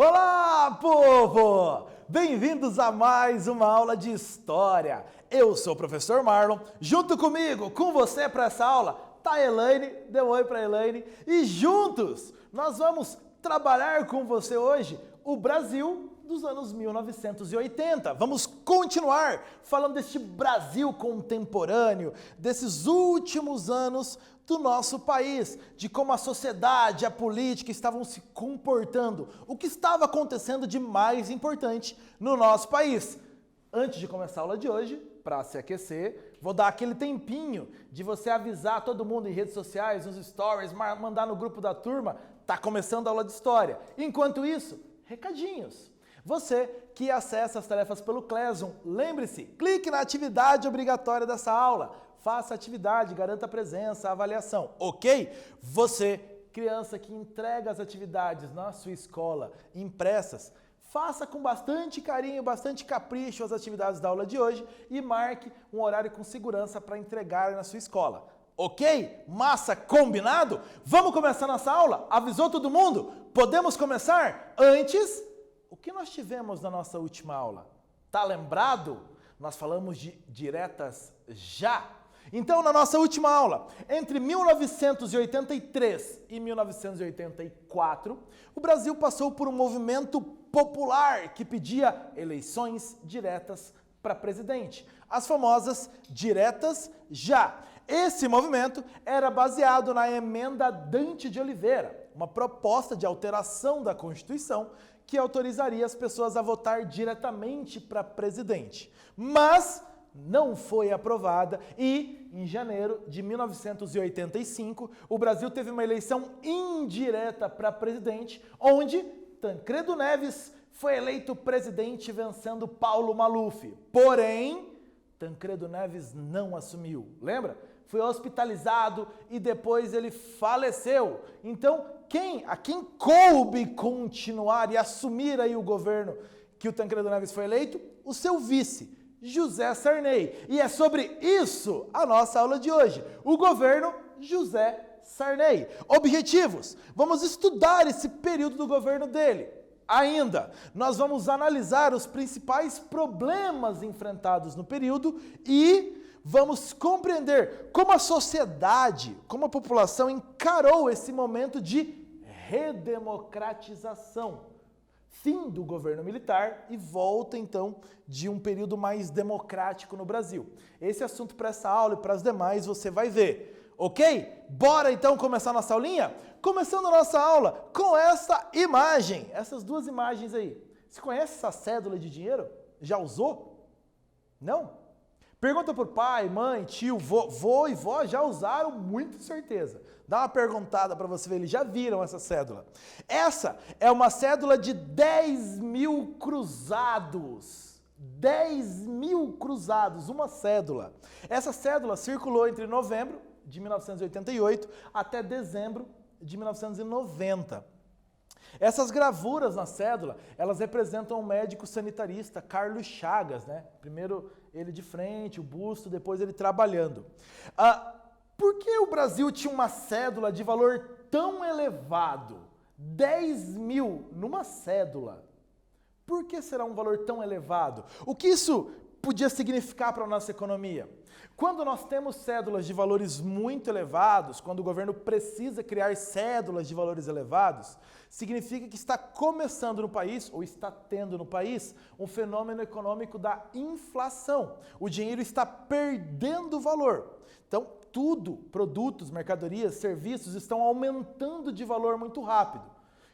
Olá, povo! Bem-vindos a mais uma aula de História. Eu sou o professor Marlon, junto comigo, com você para essa aula, tá a Elaine, dê um oi para a Elaine, e juntos nós vamos trabalhar com você hoje o Brasil dos anos 1980. Vamos continuar falando deste Brasil contemporâneo, desses últimos anos do nosso país, de como a sociedade, a política estavam se comportando, o que estava acontecendo de mais importante no nosso país. Antes de começar a aula de hoje, para se aquecer, vou dar aquele tempinho de você avisar todo mundo em redes sociais, nos stories, mandar no grupo da turma, tá começando a aula de História. Enquanto isso, recadinhos. Você que acessa as tarefas pelo Classroom, lembre-se, clique na atividade obrigatória dessa aula. Faça a atividade, garanta a presença, a avaliação, ok? Você, criança que entrega as atividades na sua escola impressas, faça com bastante carinho, bastante capricho as atividades da aula de hoje e marque um horário com segurança para entregar na sua escola. Ok? Massa, combinado? Vamos começar nossa aula? Avisou todo mundo? Podemos começar? Antes, o que nós tivemos na nossa última aula? Tá lembrado? Nós falamos de diretas já. Então, na nossa última aula, entre 1983 e 1984, o Brasil passou por um movimento popular que pedia eleições diretas para presidente, as famosas diretas já. Esse movimento era baseado na Emenda Dante de Oliveira, uma proposta de alteração da Constituição que autorizaria as pessoas a votar diretamente para presidente. Mas não foi aprovada e, em janeiro de 1985, o Brasil teve uma eleição indireta para presidente, onde Tancredo Neves foi eleito presidente vencendo Paulo Maluf. Porém, Tancredo Neves não assumiu, lembra? Foi hospitalizado e depois ele faleceu. Então, a quem coube continuar e assumir aí o governo que o Tancredo Neves foi eleito? O seu vice, José Sarney. E é sobre isso a nossa aula de hoje. O governo José Sarney. Objetivos: vamos estudar esse período do governo dele. Ainda, nós vamos analisar os principais problemas enfrentados no período e vamos compreender como a sociedade, como a população encarou esse momento de redemocratização. Fim do governo militar e volta, então, de um período mais democrático no Brasil. Esse assunto para essa aula e para as demais você vai ver, ok? Bora, então, começar nossa aulinha? Começando a nossa aula com essa imagem, essas duas imagens aí. Você conhece essa cédula de dinheiro? Já usou? Não? Pergunta por pai, mãe, tio, vô e vó já usaram, muito certeza. Dá uma perguntada para você ver, eles já viram essa cédula. Essa é uma cédula de 10 mil cruzados. 10 mil cruzados, uma cédula. Essa cédula circulou entre novembro de 1988 até dezembro de 1990. Essas gravuras na cédula, elas representam o médico sanitarista Carlos Chagas, né? Primeiro ele de frente, o busto, depois ele trabalhando. Por que o Brasil tinha uma cédula de valor tão elevado? 10 mil numa cédula. Por que será um valor tão elevado? O que isso podia significar para a nossa economia? Quando nós temos cédulas de valores muito elevados, quando o governo precisa criar cédulas de valores elevados, significa que está começando no país, ou está tendo no país, um fenômeno econômico da inflação. O dinheiro está perdendo valor. Então, tudo, produtos, mercadorias, serviços, estão aumentando de valor muito rápido.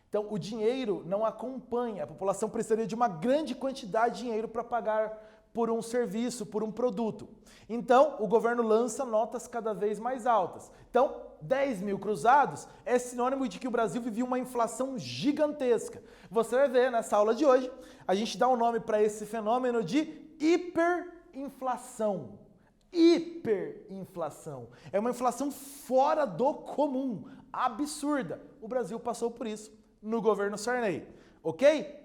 Então, o dinheiro não acompanha, a população precisaria de uma grande quantidade de dinheiro para pagar por um serviço, por um produto. Então, o governo lança notas cada vez mais altas. Então, 10 mil cruzados é sinônimo de que o Brasil vivia uma inflação gigantesca. Você vai ver nessa aula de hoje, a gente dá um nome para esse fenômeno de hiperinflação. Hiperinflação. É uma inflação fora do comum, absurda. O Brasil passou por isso no governo Sarney, ok?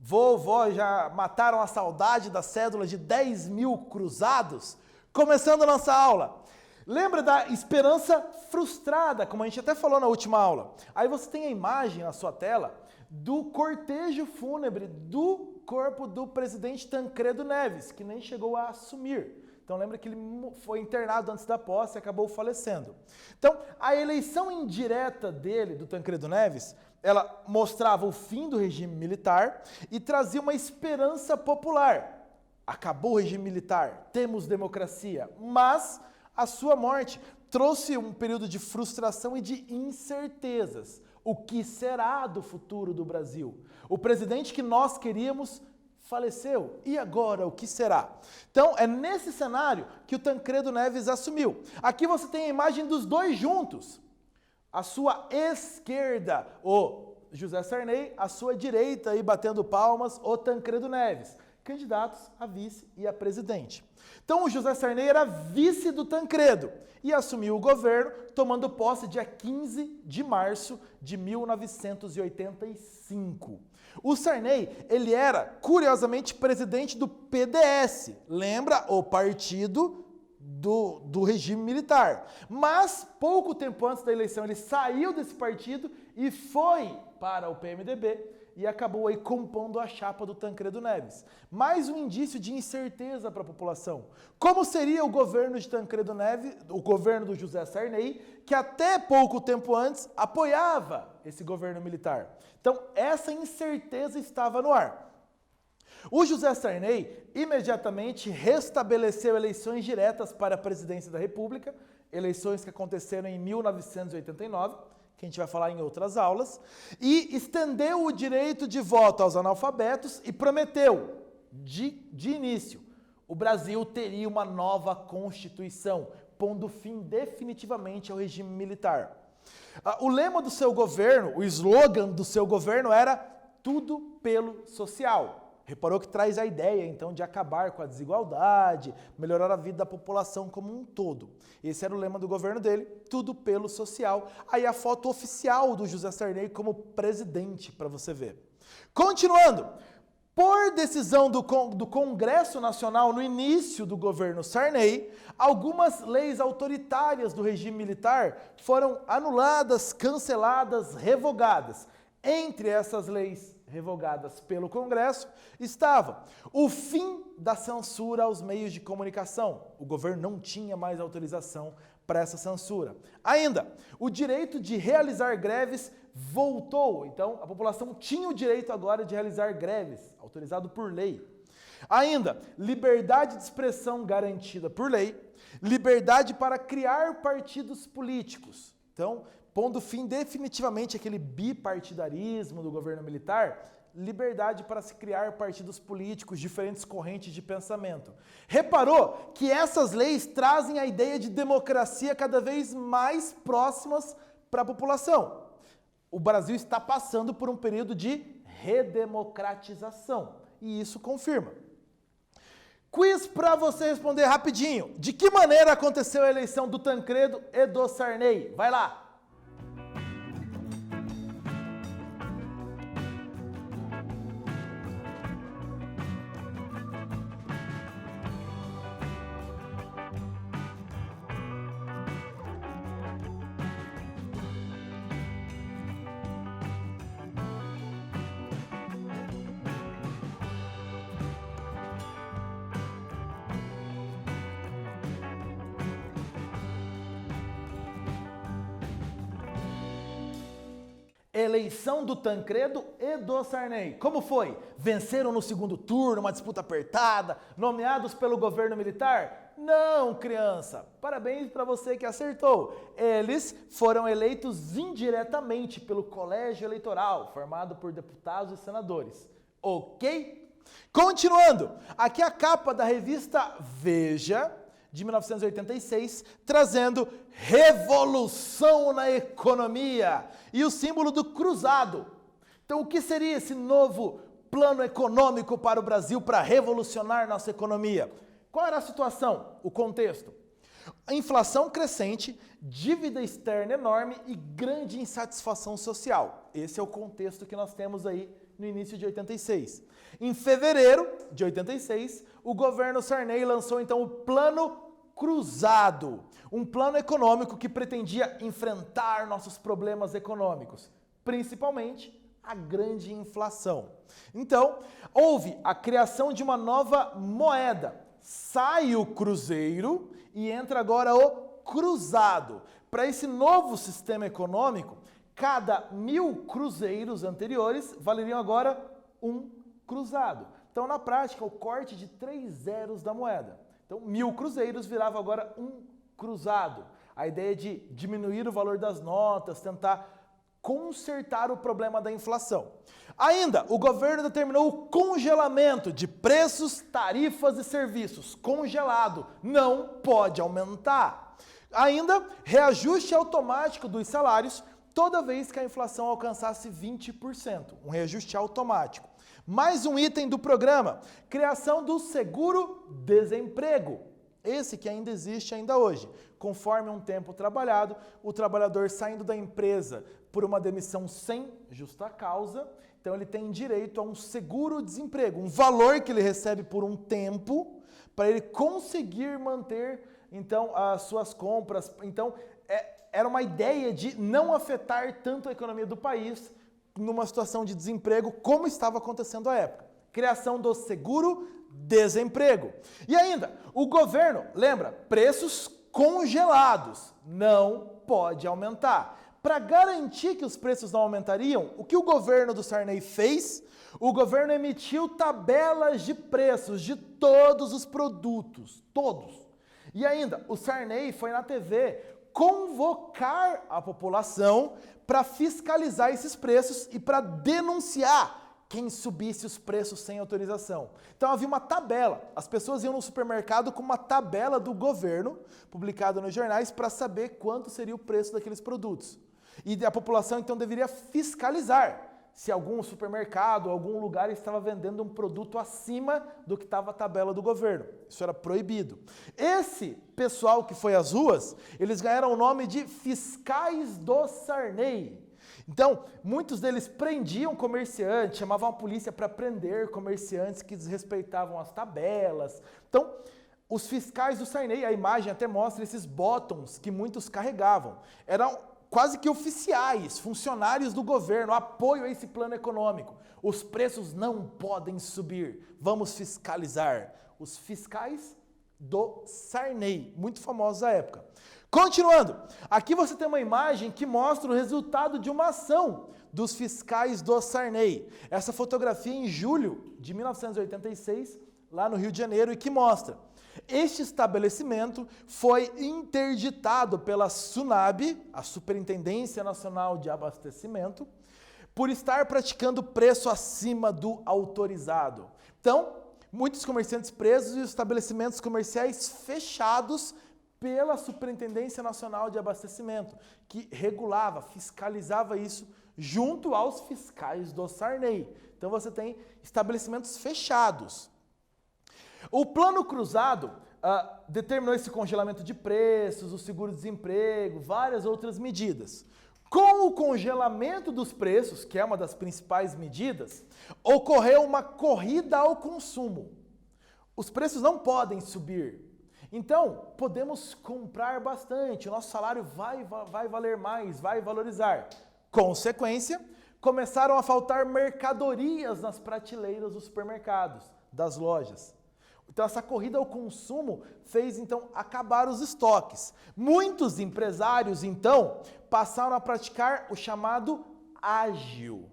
Vovó já mataram a saudade da cédula de 10 mil cruzados? Começando a nossa aula. Lembra da esperança frustrada, como a gente até falou na última aula. Aí você tem a imagem na sua tela do cortejo fúnebre do corpo do presidente Tancredo Neves, que nem chegou a assumir. Então lembra que ele foi internado antes da posse e acabou falecendo. Então a eleição indireta dele, do Tancredo Neves, ela mostrava o fim do regime militar e trazia uma esperança popular. Acabou o regime militar, temos democracia, mas a sua morte trouxe um período de frustração e de incertezas. O que será do futuro do Brasil? O presidente que nós queríamos faleceu. E agora, o que será? Então, é nesse cenário que o Tancredo Neves assumiu. Aqui você tem a imagem dos dois juntos. À sua esquerda, o José Sarney, à sua direita, aí batendo palmas, o Tancredo Neves, candidatos a vice e a presidente. Então, o José Sarney era vice do Tancredo e assumiu o governo, tomando posse dia 15 de março de 1985. O Sarney, ele era, curiosamente, presidente do PDS, lembra? O partido do regime militar. Mas, pouco tempo antes da eleição, ele saiu desse partido e foi para o PMDB e acabou aí compondo a chapa do Tancredo Neves. Mais um indício de incerteza para a população. Como seria o governo de Tancredo Neves, o governo do José Sarney, que até pouco tempo antes apoiava esse governo militar? Então, essa incerteza estava no ar. O José Sarney imediatamente restabeleceu eleições diretas para a presidência da República, eleições que aconteceram em 1989, que a gente vai falar em outras aulas, e estendeu o direito de voto aos analfabetos e prometeu, de início, o Brasil teria uma nova Constituição, pondo fim definitivamente ao regime militar. O lema do seu governo, o slogan do seu governo era tudo pelo social. Reparou que traz a ideia, então, de acabar com a desigualdade, melhorar a vida da população como um todo. Esse era o lema do governo dele, tudo pelo social. Aí a foto oficial do José Sarney como presidente, para você ver. Continuando, por decisão do Congresso Nacional no início do governo Sarney, algumas leis autoritárias do regime militar foram anuladas, canceladas, revogadas. Entre essas leis revogadas pelo Congresso estava o fim da censura aos meios de comunicação. O governo não tinha mais autorização para essa censura. Ainda, o direito de realizar greves voltou. Então, a população tinha o direito agora de realizar greves, autorizado por lei. Ainda, liberdade de expressão garantida por lei, liberdade para criar partidos políticos. Então, pondo fim definitivamente àquele bipartidarismo do governo militar, liberdade para se criar partidos políticos, diferentes correntes de pensamento. Reparou que essas leis trazem a ideia de democracia cada vez mais próximas para a população. O Brasil está passando por um período de redemocratização, e isso confirma. Quiz para você responder rapidinho. De que maneira aconteceu a eleição do Tancredo e do Sarney? Vai lá! Eleição do Tancredo e do Sarney. Como foi? Venceram no segundo turno, uma disputa apertada, nomeados pelo governo militar? Não, criança. Parabéns para você que acertou. Eles foram eleitos indiretamente pelo colégio eleitoral, formado por deputados e senadores. Ok? Continuando, aqui a capa da revista Veja, de 1986, trazendo revolução na economia e o símbolo do cruzado. Então, o que seria esse novo plano econômico para o Brasil para revolucionar nossa economia? Qual era a situação, o contexto? A inflação crescente, dívida externa enorme e grande insatisfação social. Esse é o contexto que nós temos aí no início de 86. Em fevereiro de 86, o governo Sarney lançou então o Plano cruzado, um plano econômico que pretendia enfrentar nossos problemas econômicos, principalmente a grande inflação. Então, houve a criação de uma nova moeda. Sai o cruzeiro e entra agora o cruzado. Para esse novo sistema econômico, cada 1.000 cruzeiros anteriores valeriam agora um cruzado. Então, na prática, o corte de 3 zeros da moeda. Então, 1.000 cruzeiros virava agora um cruzado. A ideia de diminuir o valor das notas, tentar consertar o problema da inflação. Ainda, o governo determinou o congelamento de preços, tarifas e serviços. Congelado, não pode aumentar. Ainda, reajuste automático dos salários toda vez que a inflação alcançasse 20%. Um reajuste automático. Mais um item do programa, criação do seguro-desemprego. Esse que ainda existe ainda hoje. Conforme um tempo trabalhado, o trabalhador saindo da empresa por uma demissão sem justa causa, então ele tem direito a um seguro-desemprego, um valor que ele recebe por um tempo para ele conseguir manter então as suas compras. Então era uma ideia de não afetar tanto a economia do país numa situação de desemprego como estava acontecendo à época. Criação do seguro-desemprego. E ainda, o governo, lembra, preços congelados, não pode aumentar. Para garantir que os preços não aumentariam, o que o governo do Sarney fez? O governo emitiu tabelas de preços de todos os produtos, todos. E ainda, o Sarney foi na TV convocar a população para fiscalizar esses preços e para denunciar quem subisse os preços sem autorização. Então havia uma tabela, as pessoas iam no supermercado com uma tabela do governo, publicada nos jornais, para saber quanto seria o preço daqueles produtos. E a população então deveria fiscalizar se algum supermercado, algum lugar estava vendendo um produto acima do que estava a tabela do governo. Isso era proibido. Esse pessoal que foi às ruas, eles ganharam o nome de fiscais do Sarney. Então, muitos deles prendiam comerciantes, chamavam a polícia para prender comerciantes que desrespeitavam as tabelas. Então, os fiscais do Sarney, a imagem até mostra esses botões que muitos carregavam. Eram quase que oficiais, funcionários do governo, apoio a esse plano econômico. Os preços não podem subir, vamos fiscalizar. Os fiscais do Sarney, muito famosos à época. Continuando, aqui você tem uma imagem que mostra o resultado de uma ação dos fiscais do Sarney. Essa fotografia em julho de 1986, lá no Rio de Janeiro, e que mostra: este estabelecimento foi interditado pela SUNAB, a Superintendência Nacional de Abastecimento, por estar praticando preço acima do autorizado. Então, muitos comerciantes presos e os estabelecimentos comerciais fechados pela Superintendência Nacional de Abastecimento, que regulava, fiscalizava isso junto aos fiscais do Sarney. Então você tem estabelecimentos fechados. O Plano Cruzado determinou esse congelamento de preços, o seguro-desemprego, várias outras medidas. Com o congelamento dos preços, que é uma das principais medidas, ocorreu uma corrida ao consumo. Os preços não podem subir. Então, podemos comprar bastante, o nosso salário vai valer mais, vai valorizar. Consequência, começaram a faltar mercadorias nas prateleiras dos supermercados, das lojas. Então, essa corrida ao consumo fez, então, acabar os estoques. Muitos empresários, então, passaram a praticar o chamado ágil.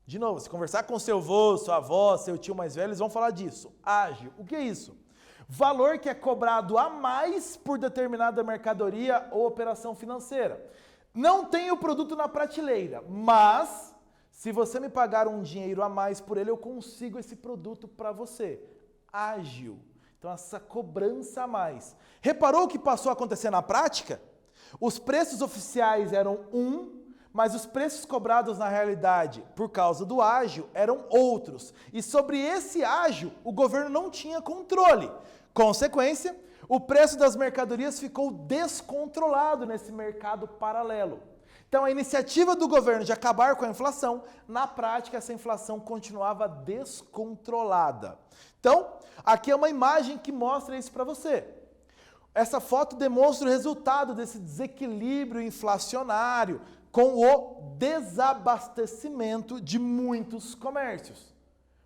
De novo, se conversar com seu avô, sua avó, seu tio mais velho, eles vão falar disso. Ágil. O que é isso? Valor que é cobrado a mais por determinada mercadoria ou operação financeira. Não tem o produto na prateleira, mas se você me pagar um dinheiro a mais por ele, eu consigo esse produto para você. Ágil. Então, essa cobrança a mais. Reparou o que passou a acontecer na prática? Os preços oficiais eram mas os preços cobrados na realidade, por causa do ágil, eram outros. E sobre esse ágil, o governo não tinha controle. Consequência, o preço das mercadorias ficou descontrolado nesse mercado paralelo. Então, a iniciativa do governo de acabar com a inflação, na prática, essa inflação continuava descontrolada. Então, aqui é uma imagem que mostra isso para você. Essa foto demonstra o resultado desse desequilíbrio inflacionário com o desabastecimento de muitos comércios.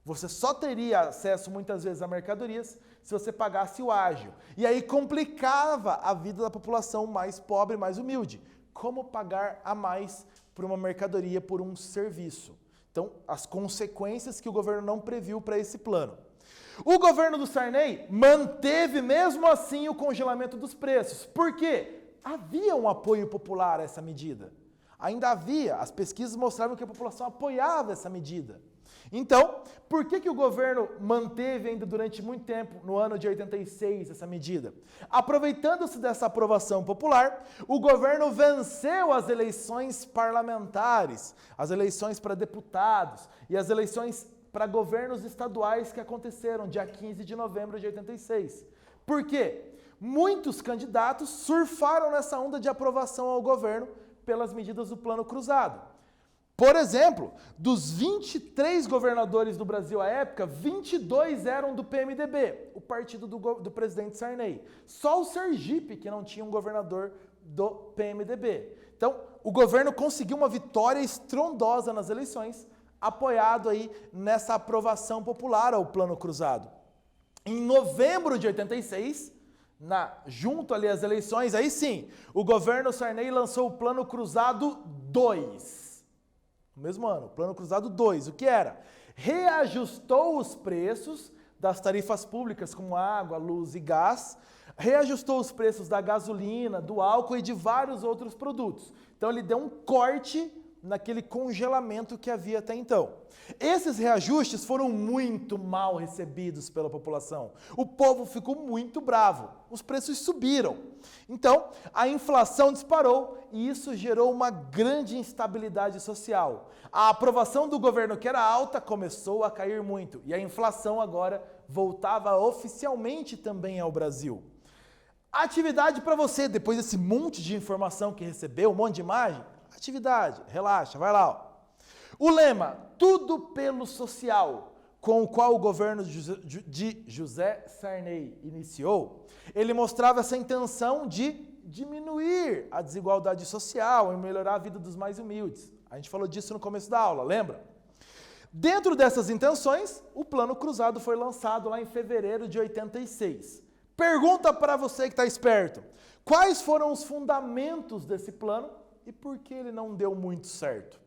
Você só teria acesso muitas vezes a mercadorias se você pagasse o ágio. E aí complicava a vida da população mais pobre, mais humilde. Como pagar a mais por uma mercadoria, por um serviço? Então, as consequências que o governo não previu para esse plano. O governo do Sarney manteve mesmo assim o congelamento dos preços. Por quê? Havia um apoio popular a essa medida. Ainda havia, as pesquisas mostravam que a população apoiava essa medida. Então, por que o governo manteve ainda durante muito tempo, no ano de 86, essa medida? Aproveitando-se dessa aprovação popular, o governo venceu as eleições parlamentares, as eleições para deputados e as eleições para governos estaduais que aconteceram dia 15 de novembro de 86. Por quê? Muitos candidatos surfaram nessa onda de aprovação ao governo pelas medidas do Plano Cruzado. Por exemplo, dos 23 governadores do Brasil à época, 22 eram do PMDB, o partido do presidente Sarney. Só o Sergipe que não tinha um governador do PMDB. Então, o governo conseguiu uma vitória estrondosa nas eleições, apoiado aí nessa aprovação popular ao Plano Cruzado. Em novembro de 86, junto ali às eleições, aí sim, o governo Sarney lançou o Plano Cruzado 2. No mesmo ano, Plano Cruzado 2, o que era? Reajustou os preços das tarifas públicas como água, luz e gás, reajustou os preços da gasolina, do álcool e de vários outros produtos. Então ele deu um corte naquele congelamento que havia até então. Esses reajustes foram muito mal recebidos pela população. O povo ficou muito bravo. Os preços subiram. Então, a inflação disparou e isso gerou uma grande instabilidade social. A aprovação do governo, que era alta, começou a cair muito. E a inflação agora voltava oficialmente também ao Brasil. Atividade para você, depois desse monte de informação que recebeu, um monte de imagem, atividade, relaxa, vai lá. Ó. O lema, tudo pelo social, com o qual o governo de José Sarney iniciou, ele mostrava essa intenção de diminuir a desigualdade social e melhorar a vida dos mais humildes. A gente falou disso no começo da aula, lembra? Dentro dessas intenções, o Plano Cruzado foi lançado lá em fevereiro de 86. Pergunta para você que está esperto, quais foram os fundamentos desse plano e por que ele não deu muito certo?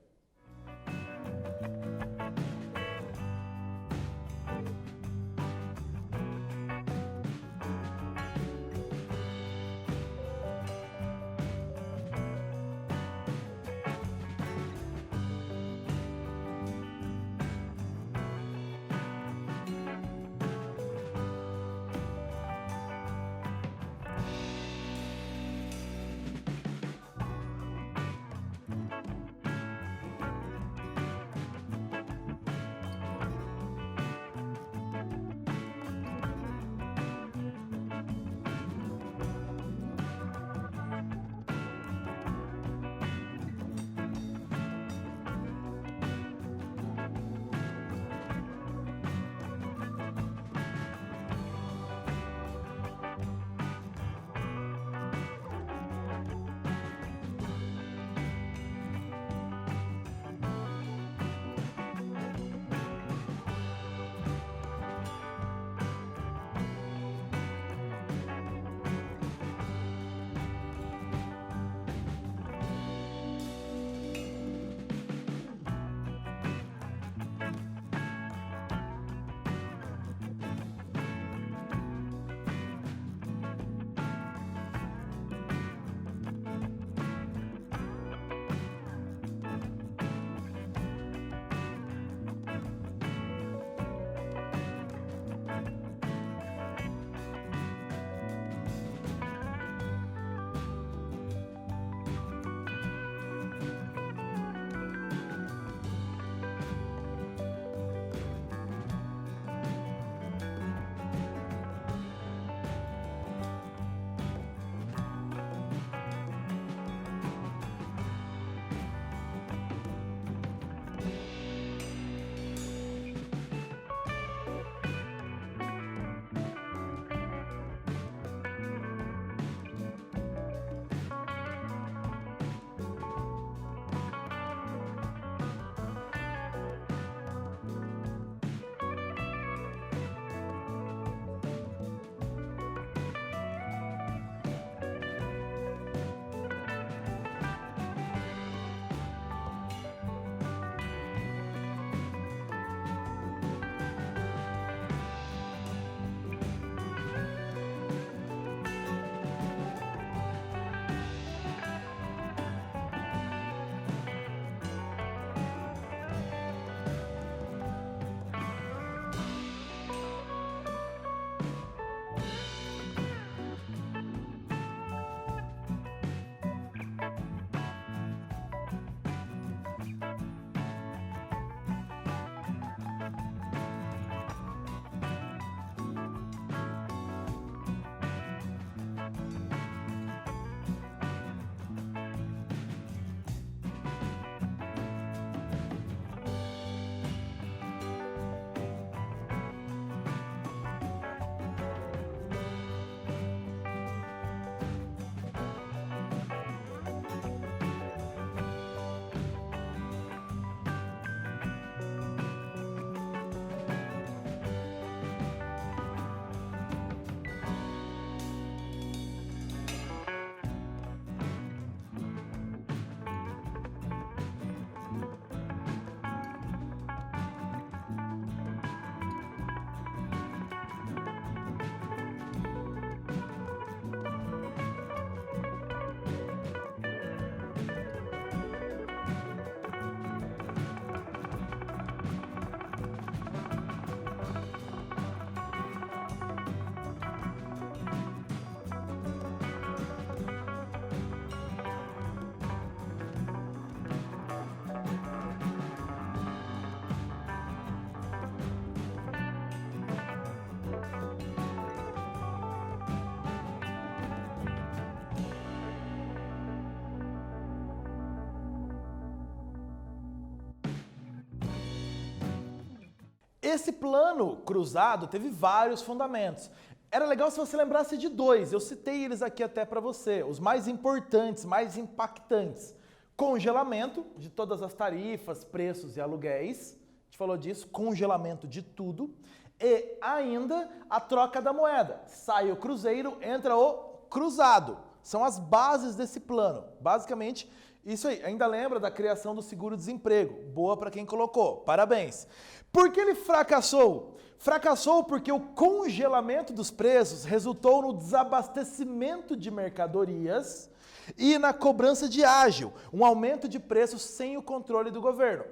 Esse plano cruzado teve vários fundamentos. Era legal se você lembrasse de dois, eu citei eles aqui até para você, os mais importantes, mais impactantes. Congelamento de todas as tarifas, preços e aluguéis, a gente falou disso, congelamento de tudo. E ainda a troca da moeda. Sai o cruzeiro, entra o cruzado. São as bases desse plano. Basicamente, isso aí. Ainda lembra da criação do seguro-desemprego. Boa para quem colocou. Parabéns. Por que ele fracassou? Fracassou porque o congelamento dos preços resultou no desabastecimento de mercadorias e na cobrança de ágio, um aumento de preços sem o controle do governo.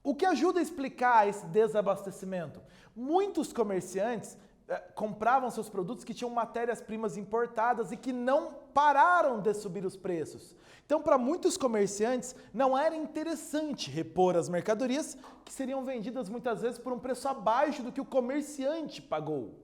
O que ajuda a explicar esse desabastecimento? Muitos comerciantes compravam seus produtos que tinham matérias-primas importadas e que não pararam de subir os preços. Então, para muitos comerciantes, não era interessante repor as mercadorias que seriam vendidas muitas vezes por um preço abaixo do que o comerciante pagou.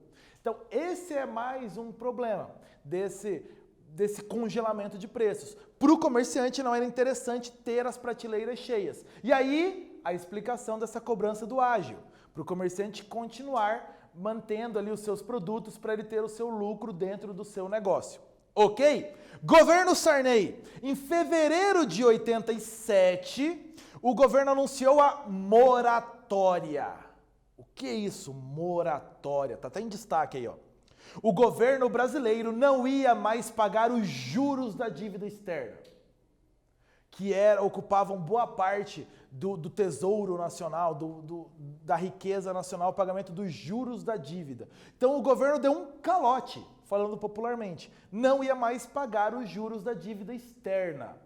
Então, esse é mais um problema desse congelamento de preços. Para o comerciante não era interessante ter as prateleiras cheias. E aí, a explicação dessa cobrança do ágio, para o comerciante continuar mantendo ali os seus produtos para ele ter o seu lucro dentro do seu negócio. Ok? Governo Sarney. Em fevereiro de 87, o governo anunciou a moratória. O que é isso? Moratória. Tá até em destaque aí, ó. O governo brasileiro não ia mais pagar os juros da dívida externa, que ocupavam boa parte do tesouro nacional, da riqueza nacional, o pagamento dos juros da dívida. Então o governo deu um calote, falando popularmente, não ia mais pagar os juros da dívida externa.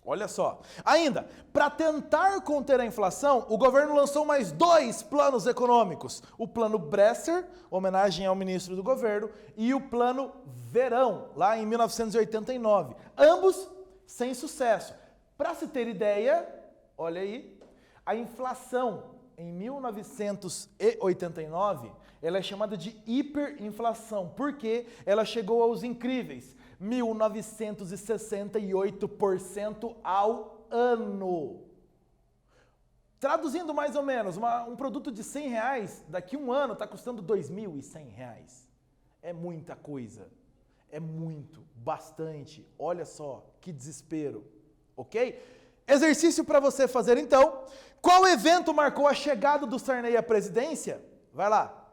Olha só. Ainda, para tentar conter a inflação, o governo lançou mais 2 planos econômicos. O plano Bresser, homenagem ao ministro do governo, e o plano Verão, lá em 1989. Ambos sem sucesso. Para se ter ideia, olha aí, a inflação em 1989, ela é chamada de hiperinflação, porque ela chegou aos incríveis 1968% ao ano. Traduzindo mais ou menos, um produto de R$100 daqui a um ano está custando R$2.100. É muita coisa. É muito, bastante. Olha só, que desespero. Ok? Exercício para você fazer então. Qual evento marcou a chegada do Sarney à presidência? Vai lá.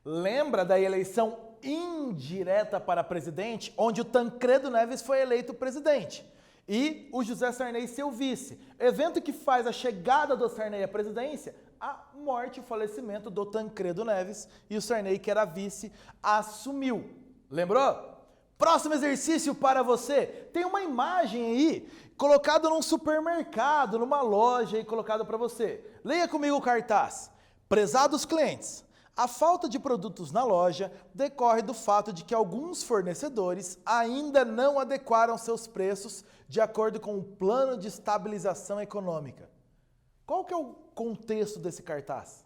Lembra da eleição indireta para presidente, onde o Tancredo Neves foi eleito presidente e o José Sarney seu vice. Evento que faz a chegada do Sarney à presidência, a morte e o falecimento do Tancredo Neves, e o Sarney, que era vice, assumiu. Lembrou? Próximo exercício para você. Tem uma imagem aí colocada num supermercado, numa loja aí colocada para você. Leia comigo o cartaz. Prezados clientes, a falta de produtos na loja decorre do fato de que alguns fornecedores ainda não adequaram seus preços de acordo com o plano de estabilização econômica. Qual que é o contexto desse cartaz?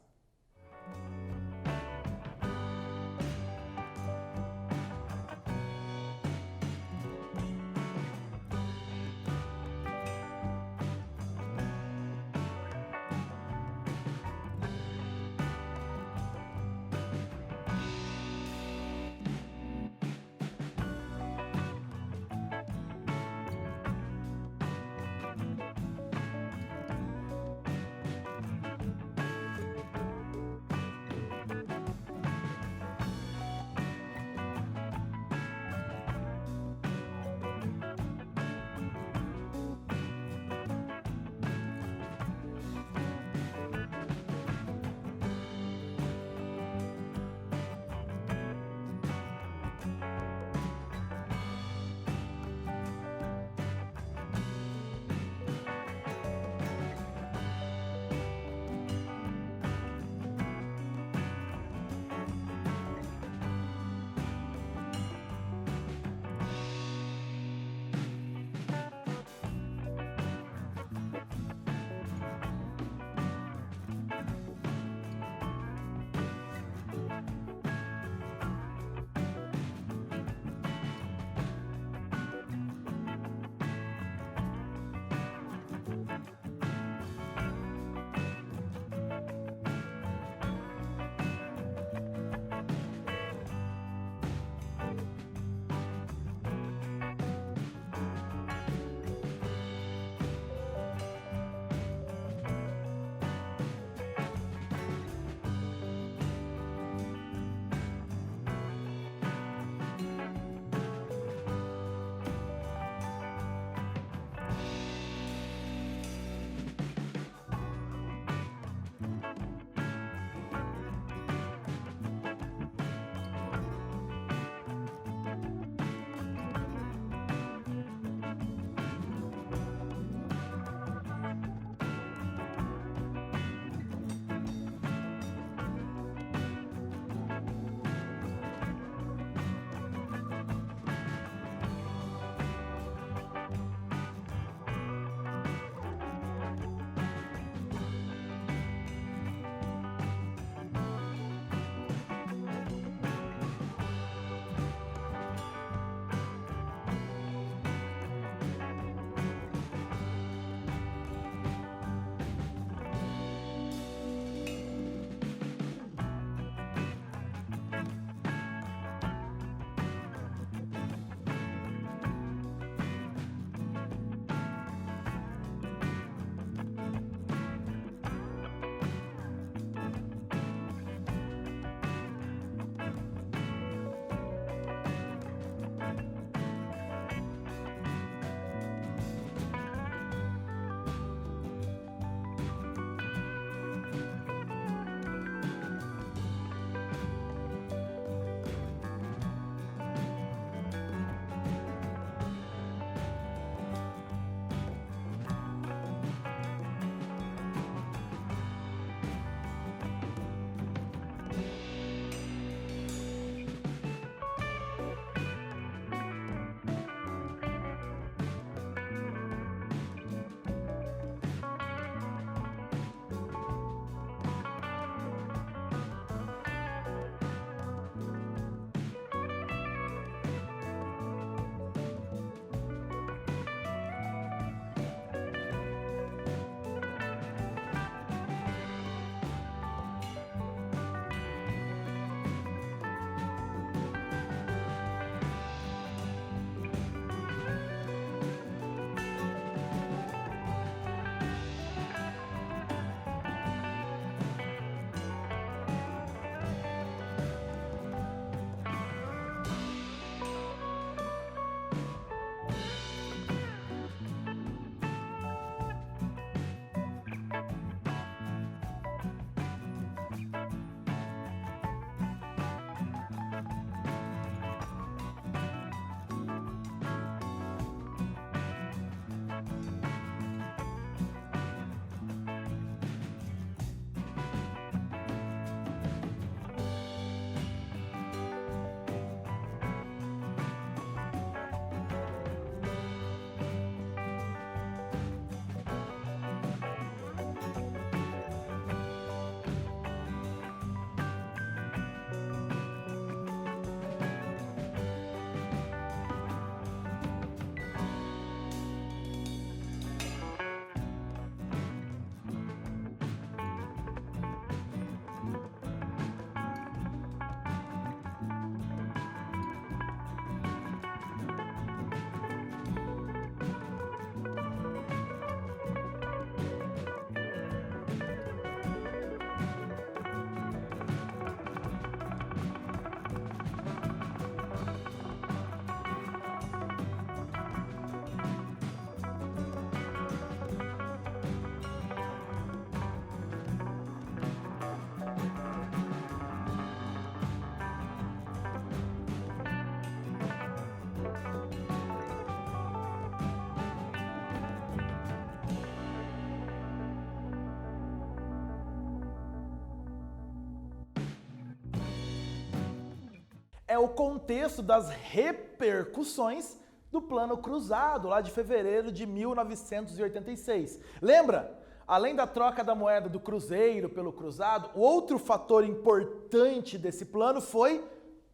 é o contexto das repercussões do Plano Cruzado, lá de fevereiro de 1986. Lembra? Além da troca da moeda do cruzeiro pelo cruzado, o outro fator importante desse plano foi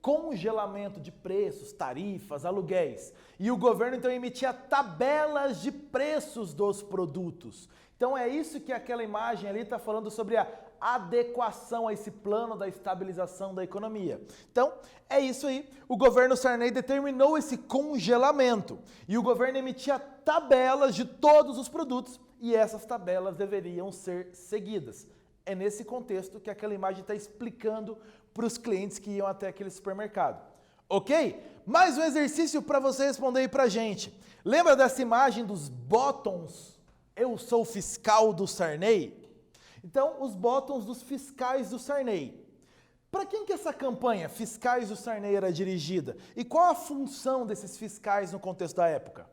congelamento de preços, tarifas, aluguéis. E o governo então emitia tabelas de preços dos produtos. Então é isso que aquela imagem ali está falando sobre a adequação a esse plano da estabilização da economia. Então é isso aí. O governo Sarney determinou esse congelamento e o governo emitia tabelas de todos os produtos e essas tabelas deveriam ser seguidas. É nesse contexto que aquela imagem está explicando para os clientes que iam até aquele supermercado. Ok? Mais um exercício para você responder aí para a gente. Lembra dessa imagem dos bottoms? Eu sou fiscal do Sarney? Então, os bottoms dos fiscais do Sarney. Para quem que essa campanha Fiscais do Sarney era dirigida? E qual a função desses fiscais no contexto da época?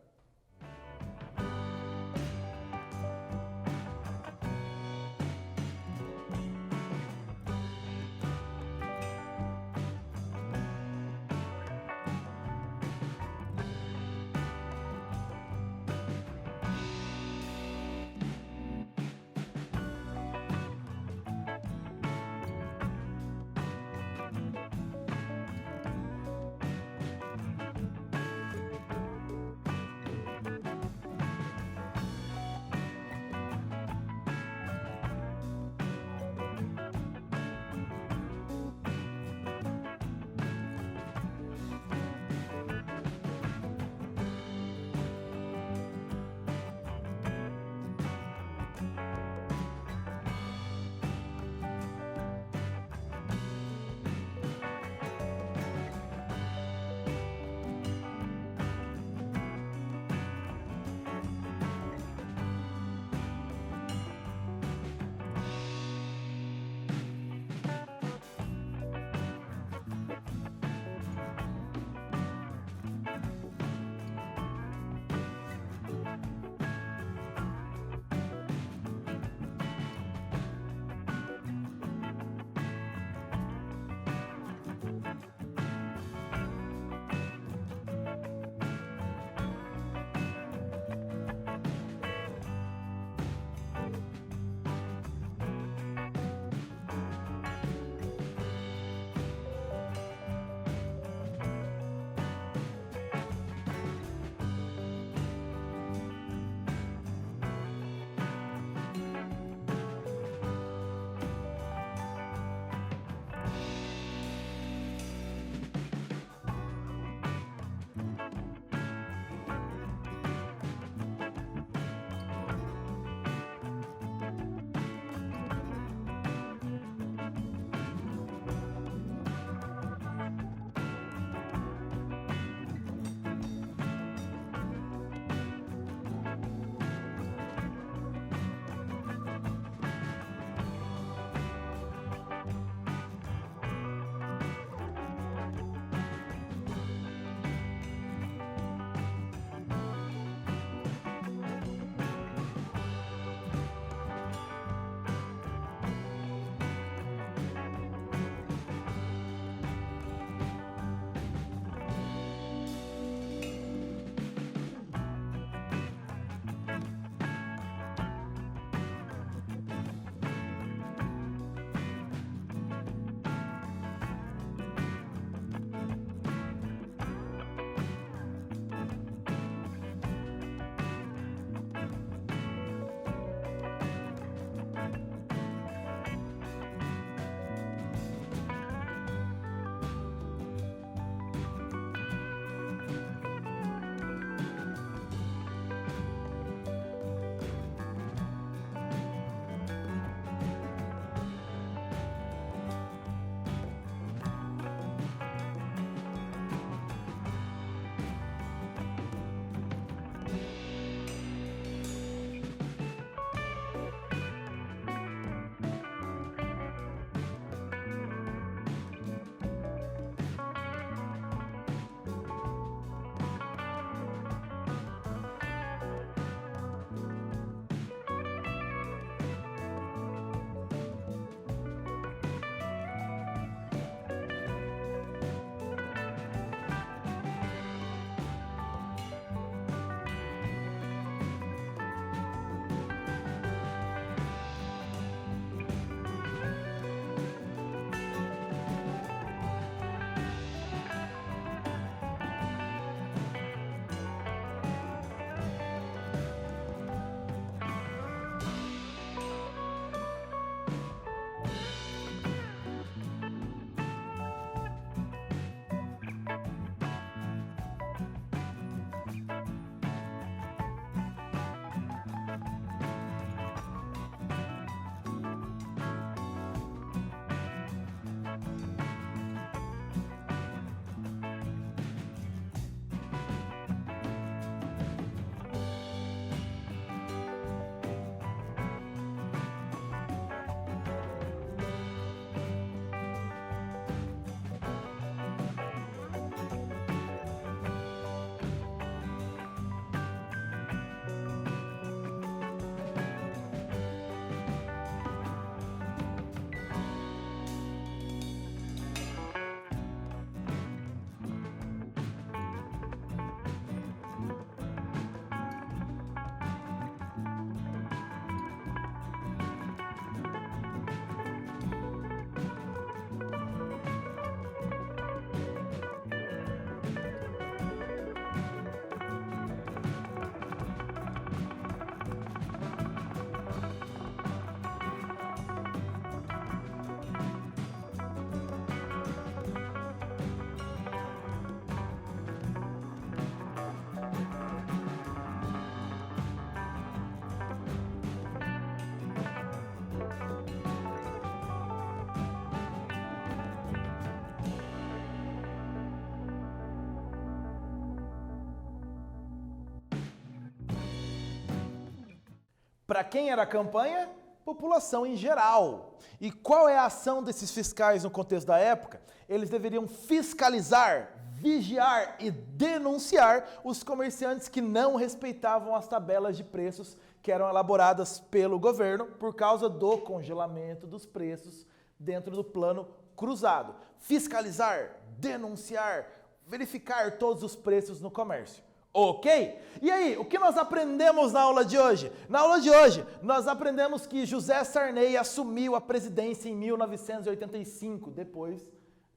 Para quem era a campanha? População em geral. E qual é a ação desses fiscais no contexto da época? Eles deveriam fiscalizar, vigiar e denunciar os comerciantes que não respeitavam as tabelas de preços que eram elaboradas pelo governo por causa do congelamento dos preços dentro do plano cruzado. Fiscalizar, denunciar, verificar todos os preços no comércio. Ok? E aí, o que nós aprendemos na aula de hoje? Na aula de hoje, nós aprendemos que José Sarney assumiu a presidência em 1985, depois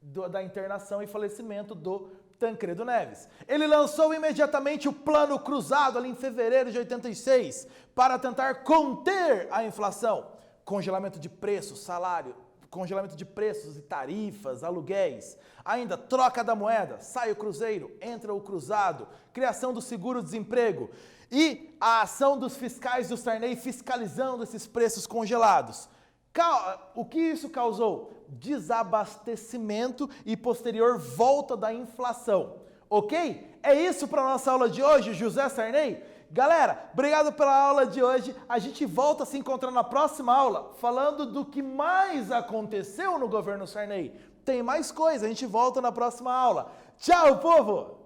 da internação e falecimento do Tancredo Neves. Ele lançou imediatamente o Plano Cruzado, ali em fevereiro de 86, para tentar conter a inflação. Congelamento de preços, salário, congelamento de preços e tarifas, aluguéis, ainda troca da moeda, sai o cruzeiro, entra o cruzado, criação do seguro-desemprego e a ação dos fiscais do Sarney fiscalizando esses preços congelados. O que isso causou? Desabastecimento e posterior volta da inflação. Ok? É isso para a nossa aula de hoje, José Sarney? Galera, obrigado pela aula de hoje. A gente volta a se encontrar na próxima aula falando do que mais aconteceu no governo Sarney. Tem mais coisa, a gente volta na próxima aula. Tchau, povo!